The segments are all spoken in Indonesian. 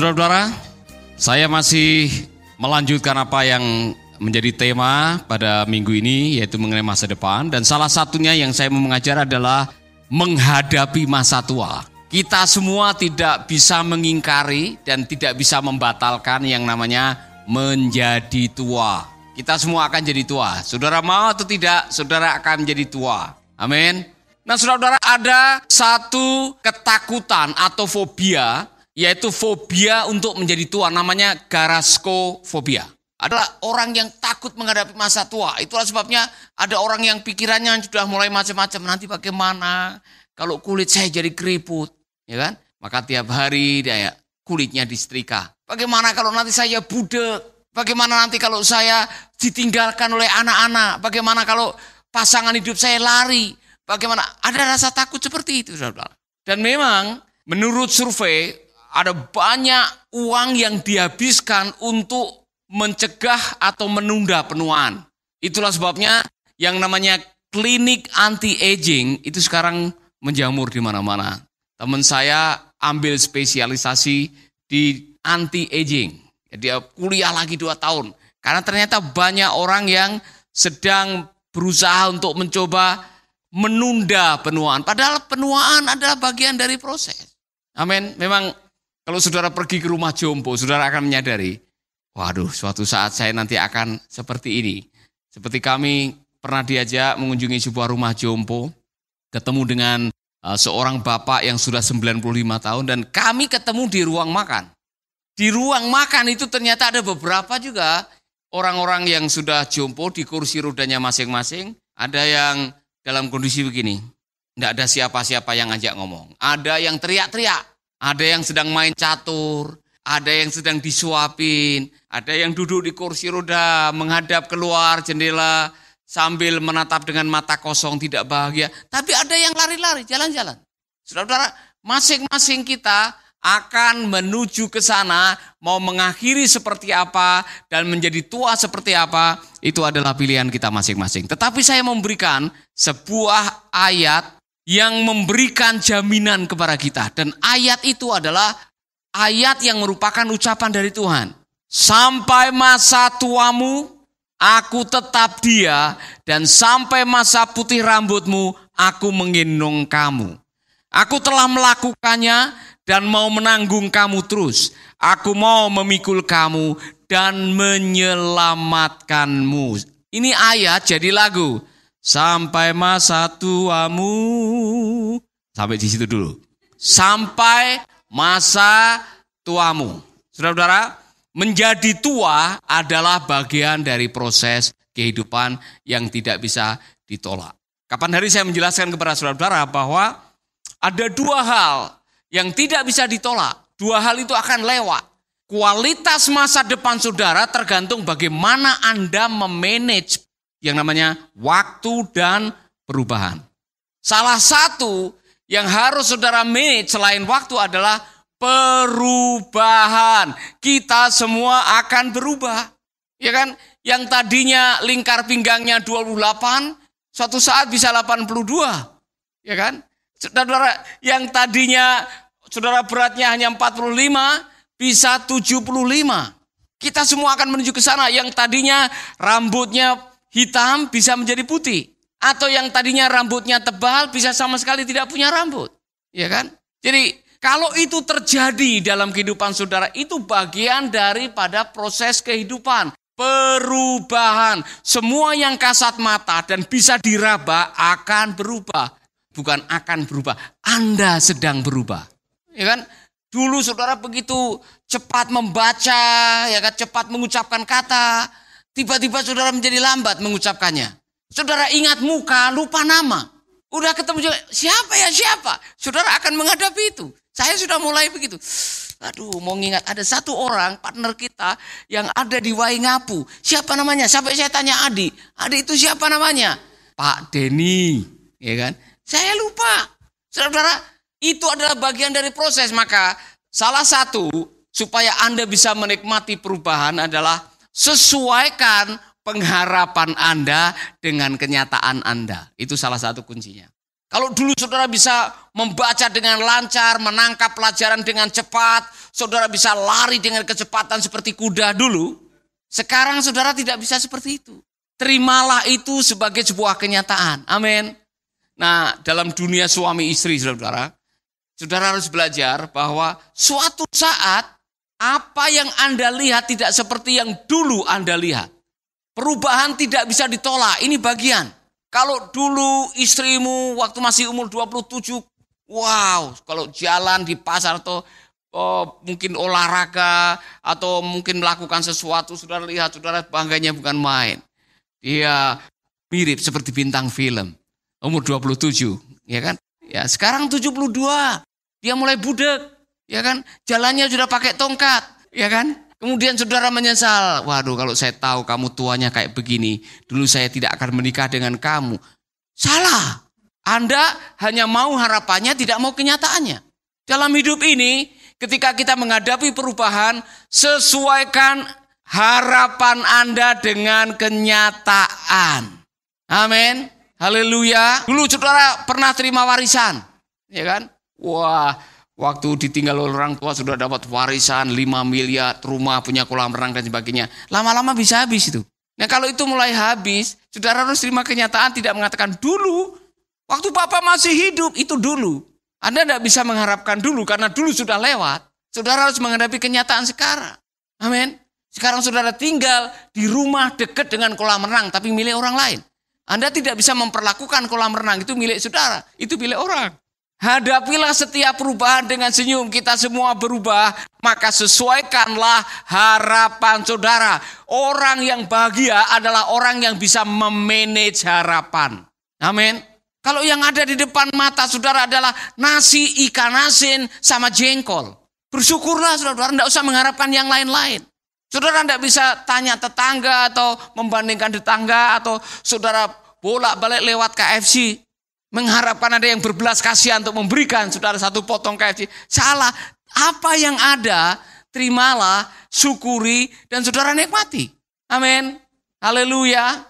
Saudara-saudara, saya masih melanjutkan apa yang menjadi tema pada minggu ini, yaitu mengenai masa depan. Dan salah satunya yang saya mau mengajar adalah menghadapi masa tua. Kita semua tidak bisa mengingkari dan tidak bisa membatalkan yang namanya menjadi tua. Kita semua akan jadi tua. Saudara mau atau tidak, saudara akan menjadi tua. Amin. Nah, saudara, ada satu ketakutan atau fobia, yaitu fobia untuk menjadi tua, namanya garaskofobia. Adalah orang yang takut menghadapi masa tua. Itulah sebabnya ada orang yang pikirannya sudah mulai macam-macam. Nanti bagaimana kalau kulit saya jadi keriput, ya kan? Maka tiap hari dia kulitnya disetrika. Bagaimana kalau nanti saya budek? Bagaimana nanti kalau saya ditinggalkan oleh anak-anak? Bagaimana kalau pasangan hidup saya lari? Bagaimana? Ada rasa takut seperti itu, saudara. Dan memang menurut survei, ada banyak uang yang dihabiskan untuk mencegah atau menunda penuaan. Itulah sebabnya yang namanya klinik anti-aging itu sekarang menjamur di mana-mana. Teman saya ambil spesialisasi di anti-aging. Dia kuliah lagi 2 tahun. Karena ternyata banyak orang yang sedang berusaha untuk mencoba menunda penuaan. Padahal penuaan adalah bagian dari proses. Amin. Memang kalau saudara pergi ke rumah jompo, saudara akan menyadari, waduh, suatu saat saya nanti akan seperti ini. Seperti kami pernah diajak mengunjungi sebuah rumah jompo, ketemu dengan seorang bapak yang sudah 95 tahun, dan kami ketemu di ruang makan. Di ruang makan itu ternyata ada beberapa juga orang-orang yang sudah jompo di kursi rodanya masing-masing. Ada yang dalam kondisi begini, tidak ada siapa-siapa yang ngajak ngomong. Ada yang teriak-teriak. Ada yang sedang main catur, ada yang sedang disuapin, ada yang duduk di kursi roda menghadap keluar jendela sambil menatap dengan mata kosong tidak bahagia. Tapi ada yang lari-lari, jalan-jalan. Saudara-saudara, masing-masing kita akan menuju ke sana, mau mengakhiri seperti apa dan menjadi tua seperti apa, itu adalah pilihan kita masing-masing. Tetapi saya memberikan sebuah ayat yang memberikan jaminan kepada kita. Dan ayat itu adalah ayat yang merupakan ucapan dari Tuhan. Sampai masa tuamu, aku tetap dia, dan sampai masa putih rambutmu, aku menggendong kamu. Aku telah melakukannya dan mau menanggung kamu terus. Aku mau memikul kamu dan menyelamatkanmu. Ini ayat jadi lagu. Sampai masa tuamu. Sampai di situ dulu. Sampai masa tuamu. Saudara-saudara, menjadi tua adalah bagian dari proses kehidupan yang tidak bisa ditolak. Kapan hari saya menjelaskan kepada saudara-saudara bahwa ada 2 hal yang tidak bisa ditolak. 2 hal itu akan lewat. Kualitas masa depan saudara tergantung bagaimana Anda memanage yang namanya waktu dan perubahan. Salah satu yang harus saudara manage selain waktu adalah perubahan. Kita semua akan berubah. Ya kan? Yang tadinya lingkar pinggangnya 28, suatu saat bisa 82. Ya kan? Saudara, yang tadinya saudara beratnya hanya 45, bisa 75. Kita semua akan menuju ke sana. Yang tadinya rambutnya hitam bisa menjadi putih. Atau yang tadinya rambutnya tebal bisa sama sekali tidak punya rambut. Ya kan? Jadi kalau itu terjadi dalam kehidupan saudara, itu bagian daripada proses kehidupan. Perubahan. Semua yang kasat mata dan bisa diraba akan berubah. Bukan akan berubah. Anda sedang berubah. Ya kan? Dulu saudara begitu cepat membaca, ya kan, cepat mengucapkan kata. Tiba-tiba saudara menjadi lambat mengucapkannya. Saudara ingat muka, lupa nama. Udah ketemu juga, siapa? Saudara akan menghadapi itu. Saya sudah mulai begitu. Aduh, mau ingat ada satu orang partner kita yang ada di Waingapu. Siapa namanya? Sampai saya tanya Adi itu siapa namanya? Pak Denny, ya kan? Saya lupa. Saudara, itu adalah bagian dari proses. Maka salah satu supaya Anda bisa menikmati perubahan adalah sesuaikan pengharapan Anda dengan kenyataan Anda. Itu salah satu kuncinya. Kalau dulu saudara bisa membaca dengan lancar, menangkap pelajaran dengan cepat, saudara bisa lari dengan kecepatan seperti kuda dulu, sekarang saudara tidak bisa seperti itu. Terimalah itu sebagai sebuah kenyataan. Amin. Nah, dalam dunia suami istri saudara, saudara harus belajar bahwa suatu saat apa yang Anda lihat tidak seperti yang dulu Anda lihat. Perubahan tidak bisa ditolak, ini bagian. Kalau dulu istrimu waktu masih umur 27, wow, kalau jalan di pasar atau mungkin olahraga atau mungkin melakukan sesuatu, saudara lihat, saudara bangganya bukan main. Dia mirip seperti bintang film, umur 27, ya kan? Ya, sekarang 72, dia mulai budek, ya kan? Jalannya sudah pakai tongkat, ya kan? Kemudian saudara menyesal, waduh kalau saya tahu kamu tuanya kayak begini, dulu saya tidak akan menikah dengan kamu. Salah, Anda hanya mau harapannya, tidak mau kenyataannya. Dalam hidup ini, ketika kita menghadapi perubahan, sesuaikan harapan Anda dengan kenyataan. Amin, haleluya. Dulu saudara pernah terima warisan, ya kan? Wah, waktu ditinggal oleh orang tua sudah dapat warisan 5 miliar, rumah, punya kolam renang dan sebagainya. Lama-lama bisa habis itu. Nah kalau itu mulai habis, saudara harus terima kenyataan, tidak mengatakan dulu, waktu Bapak masih hidup, itu dulu. Anda tidak bisa mengharapkan dulu, karena dulu sudah lewat. Saudara harus menghadapi kenyataan sekarang. Amin. Sekarang saudara tinggal di rumah dekat dengan kolam renang, tapi milik orang lain. Anda tidak bisa memperlakukan kolam renang, itu milik saudara, itu milik orang. Hadapilah setiap perubahan dengan senyum. Kita semua berubah, maka sesuaikanlah harapan saudara. Orang yang bahagia adalah orang yang bisa memanage harapan. Amin. Kalau yang ada di depan mata saudara adalah nasi, ikan asin, sama jengkol, bersyukurlah saudara, tidak usah mengharapkan yang lain-lain. Saudara tidak bisa tanya tetangga atau membandingkan tetangga, atau saudara bolak-balik lewat KFC mengharapkan ada yang berbelas kasihan untuk memberikan saudara satu potong KFC. Salah. Apa yang ada, terimalah, syukuri, dan saudara nikmati. Amin. Haleluya.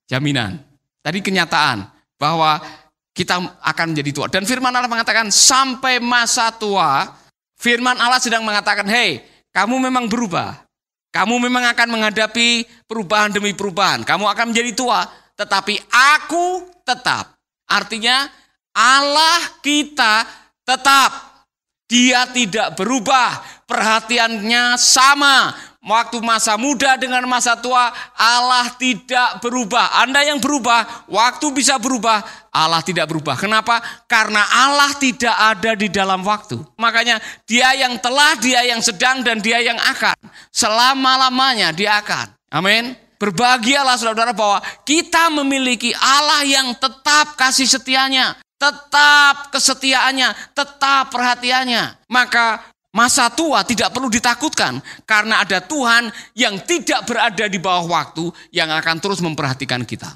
Jaminan. Tadi kenyataan bahwa kita akan menjadi tua. Dan firman Allah mengatakan sampai masa tua, firman Allah sedang mengatakan, hei, kamu memang berubah. Kamu memang akan menghadapi perubahan demi perubahan. Kamu akan menjadi tua, tetapi aku tetap. Artinya Allah kita tetap. Dia tidak berubah. Perhatiannya sama. Waktu masa muda dengan masa tua, Allah tidak berubah. Anda yang berubah, waktu bisa berubah, Allah tidak berubah. Kenapa? Karena Allah tidak ada di dalam waktu. Makanya dia yang telah, dia yang sedang, dan dia yang akan. Selama-lamanya dia akan. Amin. Berbahagialah saudara bahwa kita memiliki Allah yang tetap kasih setianya, tetap kesetiaannya, tetap perhatiannya. Maka masa tua tidak perlu ditakutkan karena ada Tuhan yang tidak berada di bawah waktu yang akan terus memperhatikan kita.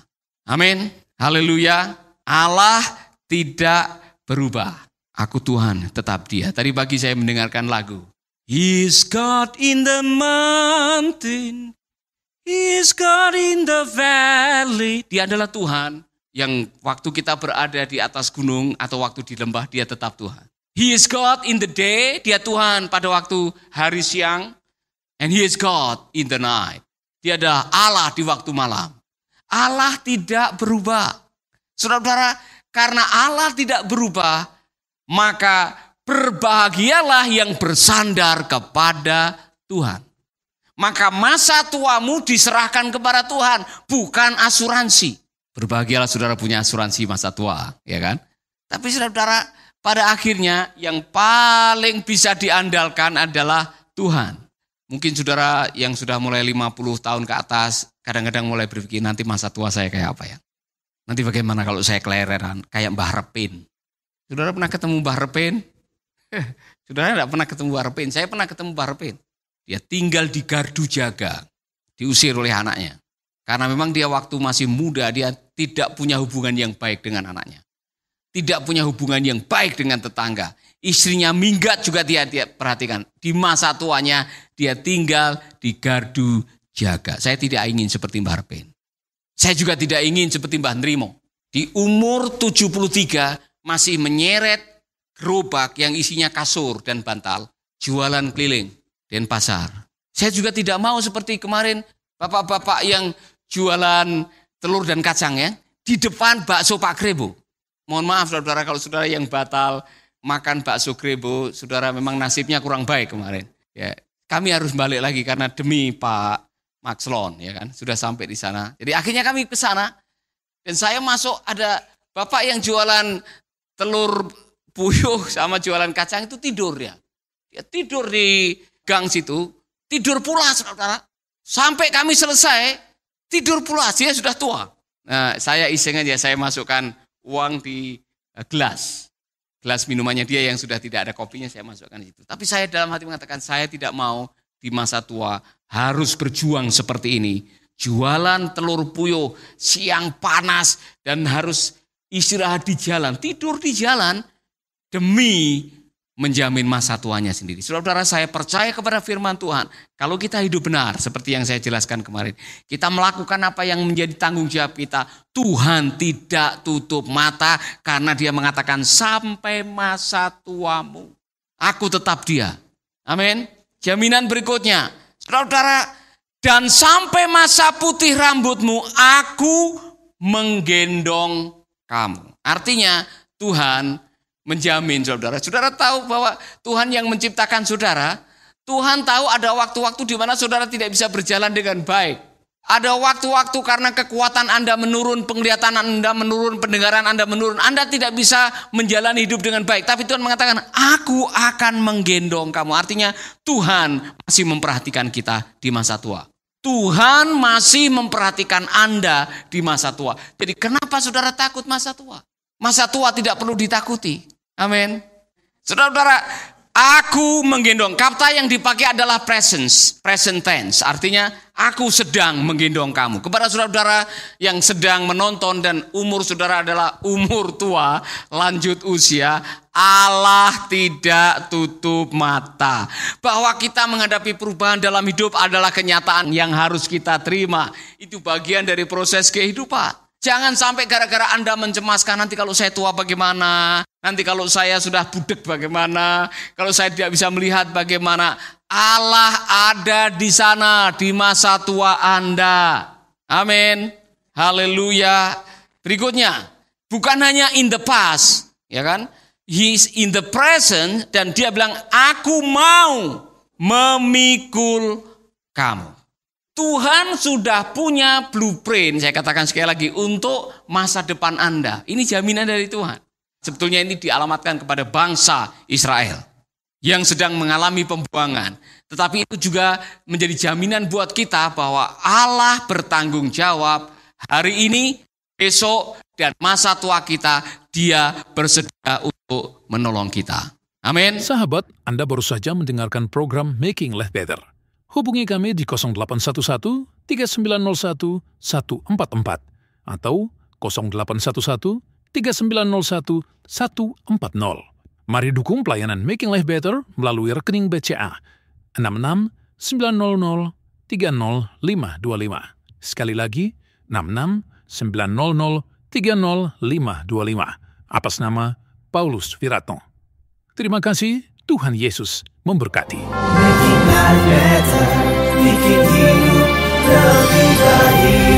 Amin. Haleluya. Allah tidak berubah. Aku Tuhan, tetap Dia. Tadi pagi saya mendengarkan lagu. He's God in the mountain. He's God in the valley. Dia adalah Tuhan yang waktu kita berada di atas gunung atau waktu di lembah, Dia tetap Tuhan. He is God in the day. Dia Tuhan pada waktu hari siang. And He is God in the night. Dia adalah Allah di waktu malam. Allah tidak berubah. Saudara-saudara, karena Allah tidak berubah, maka berbahagialah yang bersandar kepada Tuhan. Maka masa tuamu diserahkan kepada Tuhan, bukan asuransi. Berbahagialah saudara punya asuransi masa tua, ya kan? Tapi saudara, pada akhirnya yang paling bisa diandalkan adalah Tuhan. Mungkin saudara yang sudah mulai 50 tahun ke atas, kadang-kadang mulai berpikir nanti masa tua saya kayak apa ya? Nanti bagaimana kalau saya kelereran, kayak Mbah Repin. Saudara pernah ketemu Mbah Repin? Saudara tidak pernah ketemu Mbah Repin, saya pernah ketemu Mbah Repin. Dia tinggal di gardu jaga, diusir oleh anaknya. Karena memang dia waktu masih muda, dia tidak punya hubungan yang baik dengan anaknya. Tidak punya hubungan yang baik dengan tetangga. Istrinya minggat juga dia perhatikan. Di masa tuanya, dia tinggal di gardu jaga. Saya tidak ingin seperti Mbah Repin. Saya juga tidak ingin seperti Mbah Nrimo. Di umur 73 masih menyeret gerobak yang isinya kasur dan bantal, jualan keliling Denpasar. Saya juga tidak mau seperti kemarin bapak-bapak yang jualan telur dan kacang ya, di depan bakso Pak Grebo. Mohon maaf saudara kalau saudara yang batal makan bakso Grebo, saudara memang nasibnya kurang baik kemarin. Ya, kami harus balik lagi karena demi Pak Maxlon ya kan, sudah sampai di sana. Jadi akhirnya kami ke sana dan saya masuk, ada bapak yang jualan telur puyuh sama jualan kacang itu tidur ya. Dia tidur di gang situ, tidur pula saudara. Sampai kami selesai, tidur pula, dia sudah tua. Nah, saya iseng aja, saya masukkan uang di gelas minumannya dia yang sudah tidak ada kopinya, saya masukkan di situ. Tapi saya dalam hati mengatakan, saya tidak mau di masa tua harus berjuang seperti ini. Jualan telur puyuh, siang panas, dan harus istirahat di jalan, tidur di jalan, demi menjamin masa tuanya sendiri. Saudara-saudara, saya percaya kepada firman Tuhan. Kalau kita hidup benar, seperti yang saya jelaskan kemarin, kita melakukan apa yang menjadi tanggung jawab kita, Tuhan tidak tutup mata karena dia mengatakan sampai masa tuamu, aku tetap dia. Amin. Jaminan berikutnya, saudara-saudara, dan sampai masa putih rambutmu, aku menggendong kamu. Artinya Tuhan menjamin saudara. Saudara tahu bahwa Tuhan yang menciptakan saudara, Tuhan tahu ada waktu-waktu di mana saudara tidak bisa berjalan dengan baik. Ada waktu-waktu karena kekuatan Anda menurun, penglihatan Anda menurun, pendengaran Anda menurun. Anda tidak bisa menjalani hidup dengan baik. Tapi Tuhan mengatakan, aku akan menggendong kamu. Artinya Tuhan masih memperhatikan kita di masa tua. Tuhan masih memperhatikan Anda di masa tua. Jadi kenapa saudara takut masa tua? Masa tua tidak perlu ditakuti. Amin. Saudara-saudara, aku menggendong. Kata yang dipakai adalah present tense. Artinya aku sedang menggendong kamu. Kepada saudara-saudara yang sedang menonton dan umur saudara adalah umur tua, lanjut usia, Allah tidak tutup mata. Bahwa kita menghadapi perubahan dalam hidup adalah kenyataan yang harus kita terima. Itu bagian dari proses kehidupan. Jangan sampai gara-gara Anda mencemaskan, nanti kalau saya tua bagaimana, nanti kalau saya sudah budek bagaimana, kalau saya tidak bisa melihat bagaimana. Allah ada di sana di masa tua Anda. Amin. Haleluya. Berikutnya, bukan hanya in the past, ya kan? He is in the present dan dia bilang, aku mau memikul kamu. Tuhan sudah punya blueprint, saya katakan sekali lagi, untuk masa depan Anda. Ini jaminan dari Tuhan. Sebetulnya ini dialamatkan kepada bangsa Israel yang sedang mengalami pembuangan. Tetapi itu juga menjadi jaminan buat kita bahwa Allah bertanggung jawab hari ini, besok, dan masa tua kita. Dia bersedia untuk menolong kita. Amin. Sahabat, Anda baru saja mendengarkan program Making Life Better. Hubungi kami di 0811-3901-144 atau 0811-3901-140. Mari dukung pelayanan Making Life Better melalui rekening BCA 6690300525. Sekali lagi, 6690300525. Atas nama Paulus Wiratno. Terima kasih, Tuhan Yesus memberkati. Making life better, bikin hidup lebih baik.